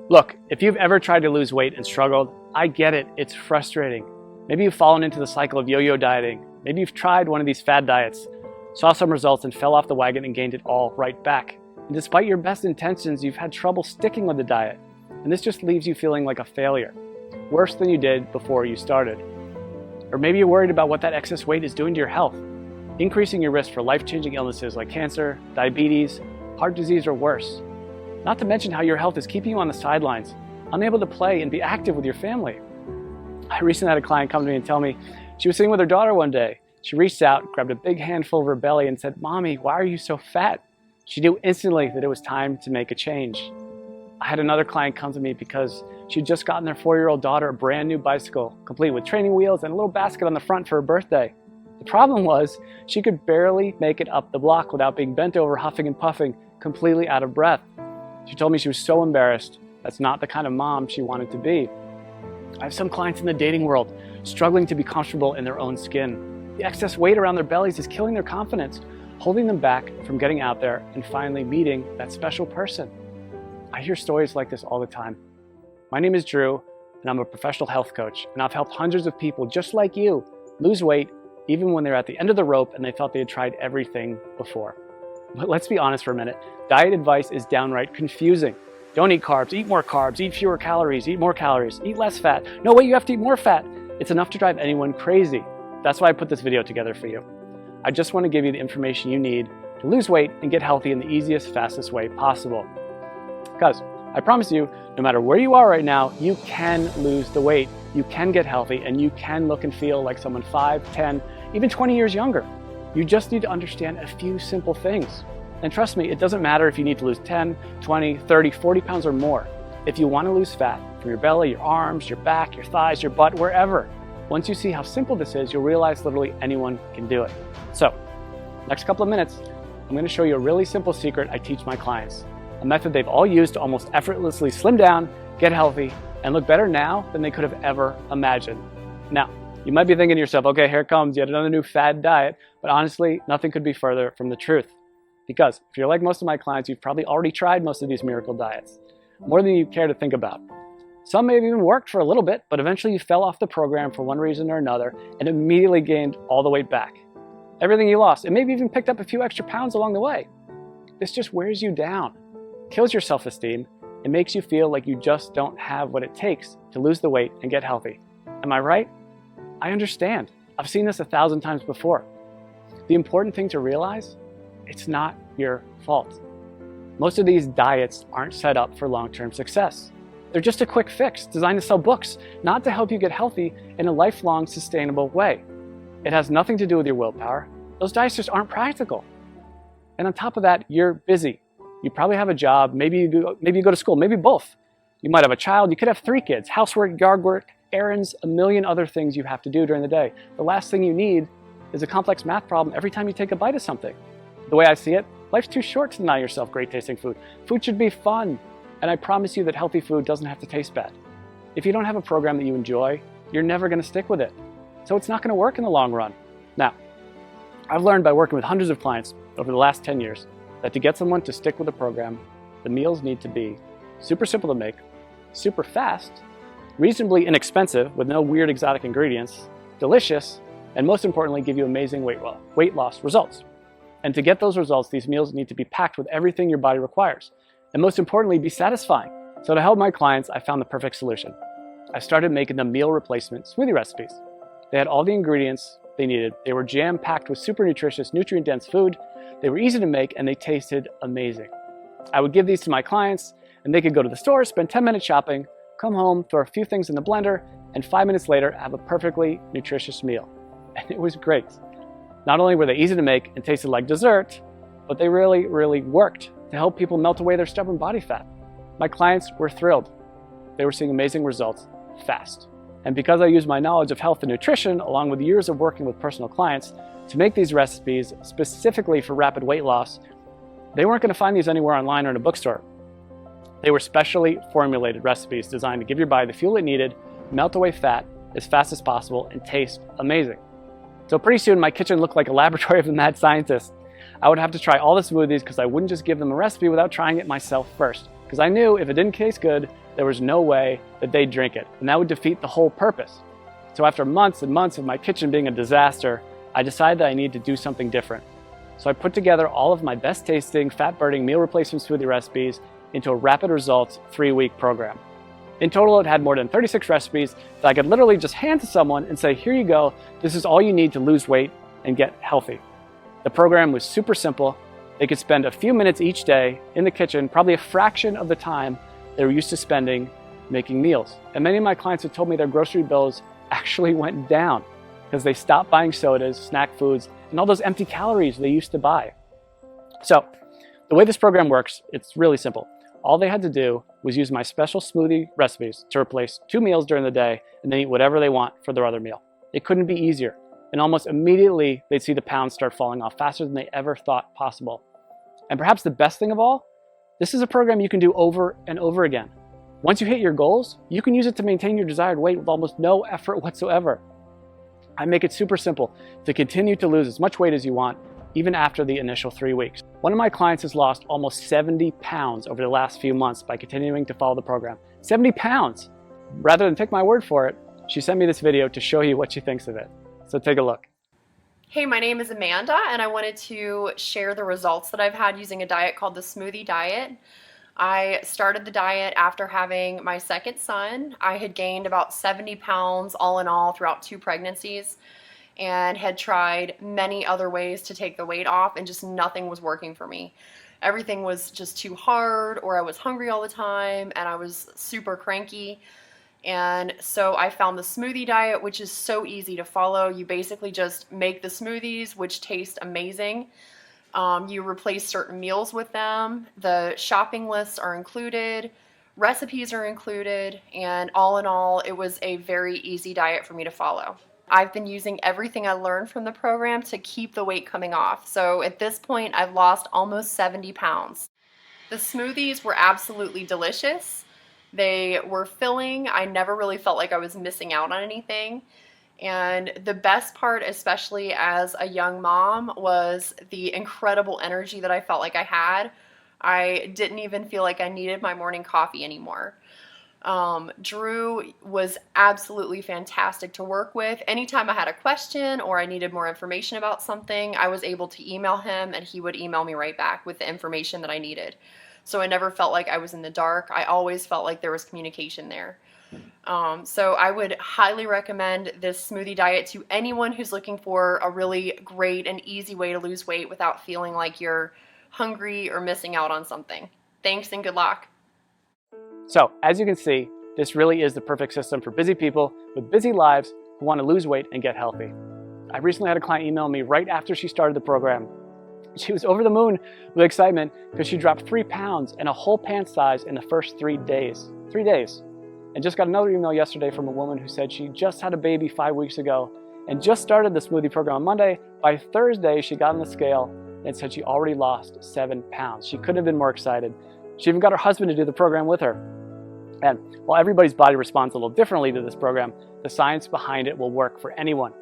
Look, if you've ever tried to lose weight and struggled, I get it, it's frustrating. Maybe you've fallen into the cycle of yo-yo dieting. Maybe you've tried one of these fad diets, saw some results and fell off the wagon and gained it all right back. And despite your best intentions, you've had trouble sticking with the diet. And this just leaves you feeling like a failure, worse than you did before you started. Or maybe you're worried about what that excess weight is doing to your health, increasing your risk for life-changing illnesses like cancer, diabetes, heart disease, or worse. Not to mention how your health is keeping you on the sidelines, unable to play and be active with your family. I recently had a client come to me and tell me she was sitting with her daughter one day. She reached out, grabbed a big handful of her belly and said, "Mommy, why are you so fat?" She knew instantly that it was time to make a change. I had another client come to me because she'd just gotten their 4-year-old daughter a brand new bicycle, complete with training wheels and a little basket on the front for her birthday. The problem was she could barely make it up the block without being bent over, huffing and puffing, completely out of breath. She told me she was so embarrassed. That's not the kind of mom she wanted to be. I have some clients in the dating world struggling to be comfortable in their own skin. The excess weight around their bellies is killing their confidence, holding them back from getting out there and finally meeting that special person. I hear stories like this all the time. My name is Drew, and I'm a professional health coach, and I've helped hundreds of people just like you lose weight even when they're at the end of the rope and they felt they had tried everything before. But let's be honest for a minute. Diet advice is downright confusing. Don't eat carbs, eat more carbs, eat fewer calories, eat more calories, eat less fat. No, wait, you have to eat more fat. It's enough to drive anyone crazy. That's why I put this video together for you. I just want to give you the information you need to lose weight and get healthy in the easiest, fastest way possible. Because I promise you, no matter where you are right now, you can lose the weight, you can get healthy, and you can look and feel like someone 5, 10, even 20 years younger. You just need to understand a few simple things. And trust me, it doesn't matter if you need to lose 10, 20, 30, 40 pounds or more. If you want to lose fat from your belly, your arms, your back, your thighs, your butt, wherever, once you see how simple this is, you'll realize literally anyone can do it. So, next couple of minutes, I'm going to show you a really simple secret I teach my clients. A method they've all used to almost effortlessly slim down, get healthy, and look better now than they could have ever imagined. Now, you might be thinking to yourself, okay, here comes yet another new fad diet, but honestly, nothing could be further from the truth. Because if you're like most of my clients, you've probably already tried most of these miracle diets, more than you care to think about. Some may have even worked for a little bit, but eventually you fell off the program for one reason or another and immediately gained all the weight back. Everything you lost, and maybe even picked up a few extra pounds along the way. This just wears you down, kills your self-esteem, and makes you feel like you just don't have what it takes to lose the weight and get healthy. Am I right? I understand. I've seen this 1,000 times before. The important thing to realize, it's not your fault. Most of these diets aren't set up for long-term success. They're just a quick fix designed to sell books, not to help you get healthy in a lifelong, sustainable way. It has nothing to do with your willpower. Those diets just aren't practical. And on top of that, you're busy. You probably have a job, maybe you go to school, maybe both. You might have a child, you could have 3 kids, housework, yard work, errands, a million other things you have to do during the day. The last thing you need is a complex math problem every time you take a bite of something. The way I see it, life's too short to deny yourself great tasting food. Food should be fun, and I promise you that healthy food doesn't have to taste bad. If you don't have a program that you enjoy, you're never going to stick with it. So it's not going to work in the long run. Now, I've learned by working with hundreds of clients over the last 10 years that to get someone to stick with a program, the meals need to be super simple to make, super fast, reasonably inexpensive with no weird exotic ingredients, delicious, and most importantly, give you amazing weight loss results. And to get those results, these meals need to be packed with everything your body requires. And most importantly, be satisfying. So to help my clients, I found the perfect solution. I started making them meal replacement smoothie recipes. They had all the ingredients they needed. They were jam-packed with super nutritious, nutrient-dense food. They were easy to make, and they tasted amazing. I would give these to my clients, and they could go to the store, spend 10 minutes shopping, come home, throw a few things in the blender, and 5 minutes later, have a perfectly nutritious meal. And it was great. Not only were they easy to make and tasted like dessert, but they really, really worked to help people melt away their stubborn body fat. My clients were thrilled. They were seeing amazing results fast. And because I used my knowledge of health and nutrition, along with years of working with personal clients, to make these recipes specifically for rapid weight loss, they weren't going to find these anywhere online or in a bookstore. They were specially formulated recipes designed to give your body the fuel it needed, melt away fat as fast as possible, and taste amazing. So pretty soon my kitchen looked like a laboratory of a mad scientist. I would have to try all the smoothies because I wouldn't just give them a recipe without trying it myself first. because I knew if it didn't taste good, there was no way that they'd drink it, and that would defeat the whole purpose. So after months and months of my kitchen being a disaster, I decided that I needed to do something different. So I put together all of my best tasting, fat-burning meal replacement smoothie recipes into a rapid results 3-week program. In total, it had more than 36 recipes that I could literally just hand to someone and say, here you go, this is all you need to lose weight and get healthy. The program was super simple. They could spend a few minutes each day in the kitchen, probably a fraction of the time they were used to spending making meals. And many of my clients have told me their grocery bills actually went down because they stopped buying sodas, snack foods, and all those empty calories they used to buy. So the way this program works, it's really simple. All they had to do was use my special smoothie recipes to replace 2 meals during the day and then eat whatever they want for their other meal. It couldn't be easier. And almost immediately, they'd see the pounds start falling off faster than they ever thought possible. And perhaps the best thing of all, this is a program you can do over and over again. Once you hit your goals, you can use it to maintain your desired weight with almost no effort whatsoever. I make it super simple to continue to lose as much weight as you want, even after the initial 3 weeks. One of my clients has lost almost 70 pounds over the last few months by continuing to follow the program. 70 pounds! Rather than take my word for it, she sent me this video to show you what she thinks of it. So take a look. Hey, my name is Amanda, and I wanted to share the results that I've had using a diet called the smoothie diet. I started the diet after having my second son. I had gained about 70 pounds all in all throughout 2 pregnancies and had tried many other ways to take the weight off, and just nothing was working for me. Everything was just too hard, or I was hungry all the time, and I was super cranky. And so I found the smoothie diet, which is so easy to follow. You basically just make the smoothies, which taste amazing. You replace certain meals with them. The shopping lists are included. Recipes are included. And all in all, it was a very easy diet for me to follow. I've been using everything I learned from the program to keep the weight coming off. So at this point, I've lost almost 70 pounds. The smoothies were absolutely delicious. They were filling. I never really felt like I was missing out on anything. And the best part, especially as a young mom, was the incredible energy that I felt like I had. I didn't even feel like I needed my morning coffee anymore. Drew was absolutely fantastic to work with. Anytime I had a question or I needed more information about something, I was able to email him and he would email me right back with the information that I needed. So I never felt like I was in the dark. I always felt like there was communication there. So I would highly recommend this smoothie diet to anyone who's looking for a really great and easy way to lose weight without feeling like you're hungry or missing out on something. Thanks and good luck. So as you can see, this really is the perfect system for busy people with busy lives who want to lose weight and get healthy. I recently had a client email me right after she started the program. She was over the moon with excitement because she dropped 3 pounds and a whole pant size in the first 3 days. 3 days. And just got another email yesterday from a woman who said she just had a baby 5 weeks ago and just started the smoothie program on Monday. By Thursday, she got on the scale and said she already lost 7 pounds. She couldn't have been more excited. She even got her husband to do the program with her. And while everybody's body responds a little differently to this program, the science behind it will work for anyone.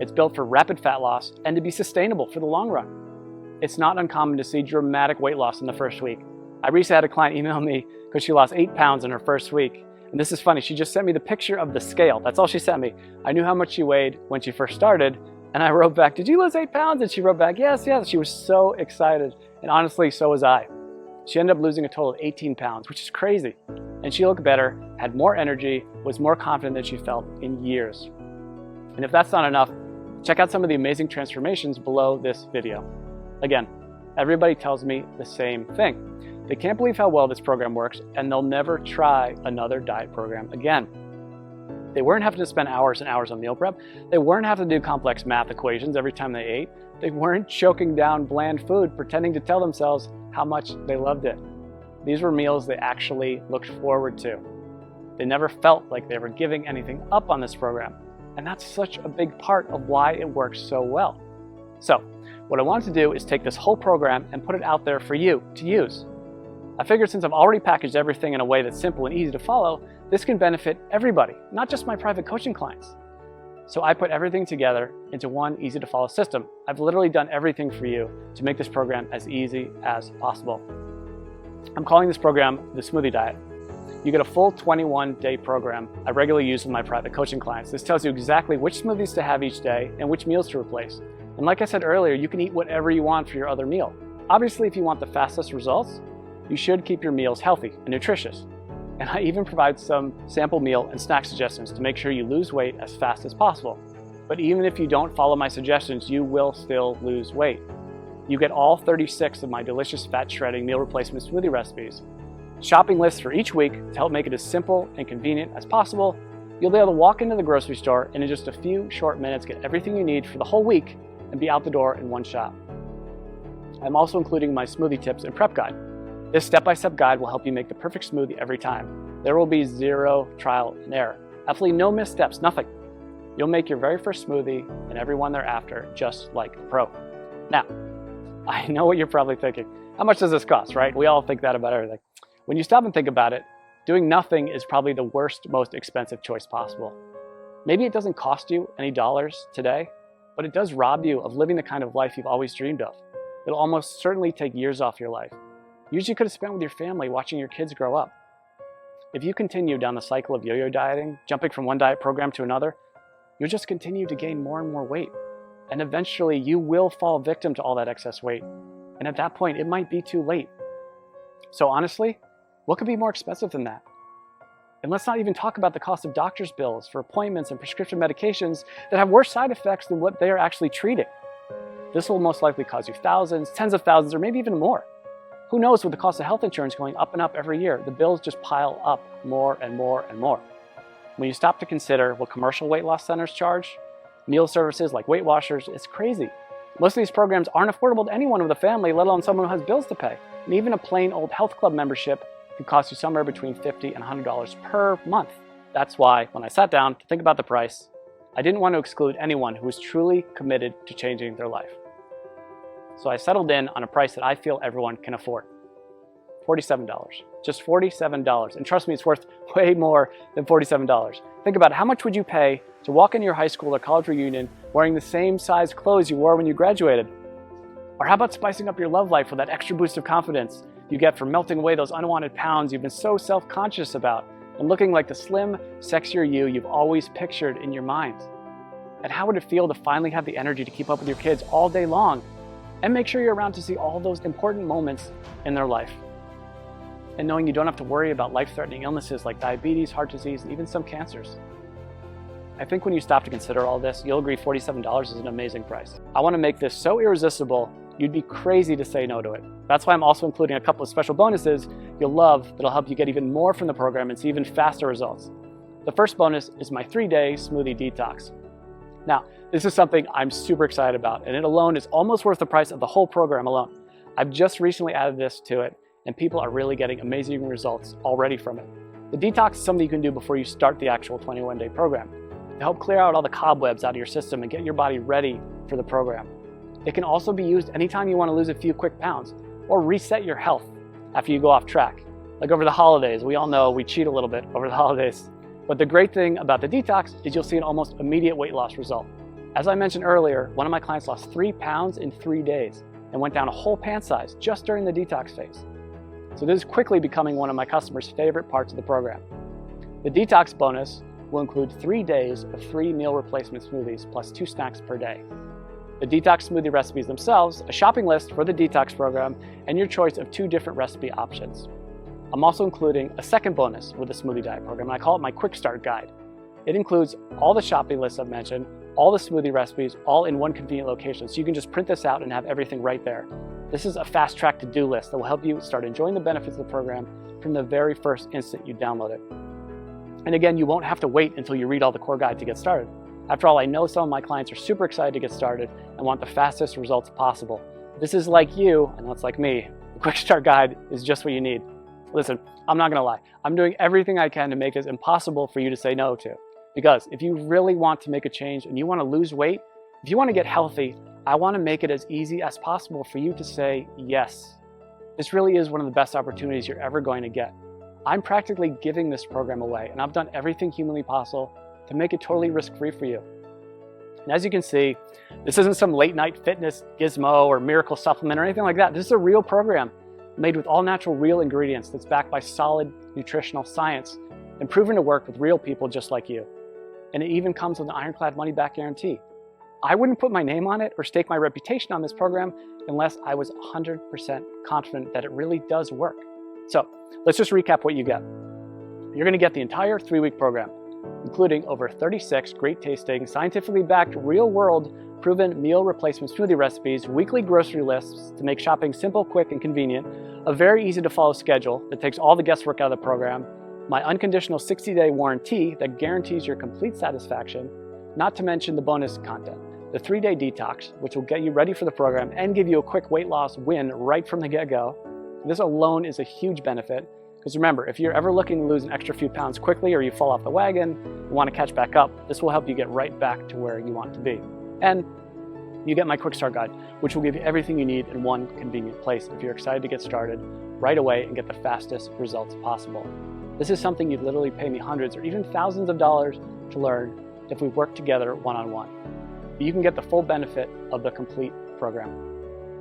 It's built for rapid fat loss and to be sustainable for the long run. It's not uncommon to see dramatic weight loss in the first week. I recently had a client email me because she lost 8 pounds in her first week. And this is funny, she just sent me the picture of the scale. That's all she sent me. I knew how much she weighed when she first started, and I wrote back, did you lose 8 pounds? And she wrote back, yes, yes. She was so excited. And honestly, so was I. She ended up losing a total of 18 pounds, which is crazy. And she looked better, had more energy, was more confident than she felt in years. And if that's not enough, check out some of the amazing transformations below this video. Again, everybody tells me the same thing. They can't believe how well this program works, and they'll never try another diet program again. They weren't having to spend hours and hours on meal prep. They weren't having to do complex math equations every time they ate. They weren't choking down bland food, pretending to tell themselves how much they loved it. These were meals they actually looked forward to. They never felt like they were giving anything up on this program. And that's such a big part of why it works so well. So, what I wanted to do is take this whole program and put it out there for you to use. I figured since I've already packaged everything in a way that's simple and easy to follow, this can benefit everybody, not just my private coaching clients. So I put everything together into one easy to follow system. I've literally done everything for you to make this program as easy as possible. I'm calling this program the Smoothie Diet. You get a full 21-day program I regularly use with my private coaching clients. This tells you exactly which smoothies to have each day and which meals to replace. And like I said earlier, you can eat whatever you want for your other meal. Obviously, if you want the fastest results, you should keep your meals healthy and nutritious. And I even provide some sample meal and snack suggestions to make sure you lose weight as fast as possible. But even if you don't follow my suggestions, you will still lose weight. You get all 36 of my delicious fat shredding meal replacement smoothie recipes, shopping lists for each week to help make it as simple and convenient as possible. You'll be able to walk into the grocery store and in just a few short minutes get everything you need for the whole week and be out the door in one shot. I'm also including my smoothie tips and prep guide. This step-by-step guide will help you make the perfect smoothie every time. There will be zero trial and error. Absolutely no missteps, nothing. You'll make your very first smoothie and every one thereafter just like a pro. Now, I know what you're probably thinking. How much does this cost, right? We all think that about everything. When you stop and think about it, doing nothing is probably the worst, most expensive choice possible. Maybe it doesn't cost you any dollars today, but it does rob you of living the kind of life you've always dreamed of. It'll almost certainly take years off your life. Years you could have spent with your family watching your kids grow up. If you continue down the cycle of yo-yo dieting, jumping from one diet program to another, you'll just continue to gain more and more weight. And eventually you will fall victim to all that excess weight. And at that point, it might be too late. So honestly, what could be more expensive than that? And let's not even talk about the cost of doctor's bills for appointments and prescription medications that have worse side effects than what they are actually treating. This will most likely cost you thousands, tens of thousands, or maybe even more. Who knows, with the cost of health insurance going up and up every year, the bills just pile up more and more and more. When you stop to consider what commercial weight loss centers charge, meal services like Weight Watchers, it's crazy. Most of these programs aren't affordable to anyone with a family, let alone someone who has bills to pay. And even a plain old health club membership can cost you somewhere between $50 and $100 per month. That's why, when I sat down to think about the price, I didn't want to exclude anyone who was truly committed to changing their life. So I settled in on a price that I feel everyone can afford. $47. Just $47. And trust me, it's worth way more than $47. Think about it. How much would you pay to walk into your high school or college reunion wearing the same size clothes you wore when you graduated? Or how about spicing up your love life with that extra boost of confidence you get from melting away those unwanted pounds you've been so self-conscious about and looking like the slim, sexier you you've always pictured in your mind? And how would it feel to finally have the energy to keep up with your kids all day long and make sure you're around to see all those important moments in their life? And knowing you don't have to worry about life-threatening illnesses like diabetes, heart disease, and even some cancers. I think when you stop to consider all this, you'll agree $47 is an amazing price. I want to make this so irresistible, you'd be crazy to say no to it. That's why I'm also including a couple of special bonuses you'll love that'll help you get even more from the program and see even faster results. The first bonus is my 3-day smoothie detox. Now, this is something I'm super excited about, and it alone is almost worth the price of the whole program alone. I've just recently added this to it, and people are really getting amazing results already from it. The detox is something you can do before you start the actual 21-day program to help clear out all the cobwebs out of your system and get your body ready for the program. It can also be used anytime you want to lose a few quick pounds or reset your health after you go off track. Like over the holidays, we all know we cheat a little bit over the holidays. But the great thing about the detox is you'll see an almost immediate weight loss result. As I mentioned earlier, one of my clients lost 3 pounds in 3 days and went down a whole pant size just during the detox phase. So this is quickly becoming one of my customers' favorite parts of the program. The detox bonus will include 3 days of free meal replacement smoothies plus 2 snacks per day. The detox smoothie recipes themselves, a shopping list for the detox program, and your choice of 2 different recipe options. I'm also including a second bonus with the smoothie diet program, and I call it my quick start guide. It includes all the shopping lists I've mentioned, all the smoothie recipes, all in one convenient location, so you can just print this out and have everything right there. This is a fast track to-do list that will help you start enjoying the benefits of the program from the very first instant you download it. And again, you won't have to wait until you read all the core guide to get started. After all, I know some of my clients are super excited to get started and want the fastest results possible. If this is like you, and that's like me, the quick start guide is just what you need. Listen, I'm not gonna lie. I'm doing everything I can to make this impossible for you to say no to. Because if you really want to make a change and you wanna lose weight, if you wanna get healthy, I wanna make it as easy as possible for you to say yes. This really is one of the best opportunities you're ever going to get. I'm practically giving this program away, and I've done everything humanly possible to make it totally risk-free for you. And as you can see, this isn't some late night fitness gizmo or miracle supplement or anything like that. This is a real program made with all natural real ingredients that's backed by solid nutritional science and proven to work with real people just like you. And it even comes with an ironclad money-back guarantee. I wouldn't put my name on it or stake my reputation on this program unless I was 100% confident that it really does work. So let's just recap what you get. You're going to get the entire 3-week program, including over 36 great tasting, scientifically backed, real-world proven meal replacement smoothie recipes, weekly grocery lists to make shopping simple, quick, and convenient, a very easy to follow schedule that takes all the guesswork out of the program, my unconditional 60-day warranty that guarantees your complete satisfaction, not to mention the bonus content, the 3-day detox, which will get you ready for the program and give you a quick weight loss win right from the get-go. This alone is a huge benefit, because remember, if you're ever looking to lose an extra few pounds quickly or you fall off the wagon and want to catch back up, this will help you get right back to where you want to be. And you get my quick start guide, which will give you everything you need in one convenient place if you're excited to get started right away and get the fastest results possible. This is something you'd literally pay me hundreds or even thousands of dollars to learn if we work together one-on-one. But you can get the full benefit of the complete program.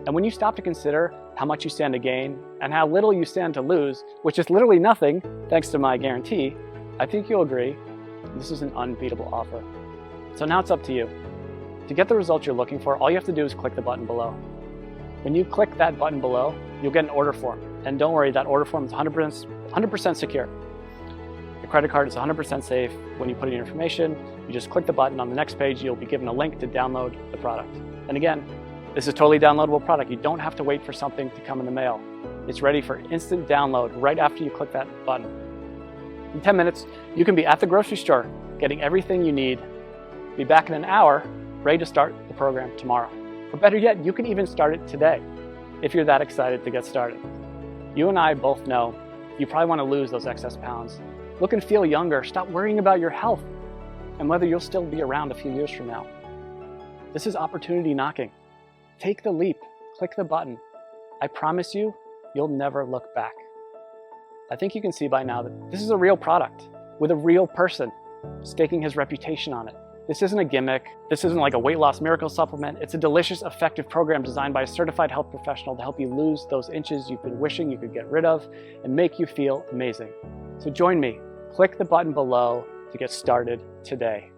And when you stop to consider how much you stand to gain and how little you stand to lose, which is literally nothing thanks to my guarantee, I think you'll agree this is an unbeatable offer. So now it's up to you. To get the results you're looking for, all you have to do is click the button below. When you click that button below, you'll get an order form. And don't worry, that order form is 100% secure. The credit card is 100% safe. When you put in your information, you just click the button. On the next page, you'll be given a link to download the product. And again, this is a totally downloadable product. You don't have to wait for something to come in the mail. It's ready for instant download right after you click that button. In 10 minutes, you can be at the grocery store, getting everything you need. Be back in an hour, ready to start the program tomorrow. Or better yet, you can even start it today, if you're that excited to get started. You and I both know you probably want to lose those excess pounds. Look and feel younger. Stop worrying about your health and whether you'll still be around a few years from now. This is opportunity knocking. Take the leap, click the button. I promise you, you'll never look back. I think you can see by now that this is a real product with a real person staking his reputation on it. This isn't a gimmick. This isn't like a weight loss miracle supplement. It's a delicious, effective program designed by a certified health professional to help you lose those inches you've been wishing you could get rid of and make you feel amazing. So join me. Click the button below to get started today.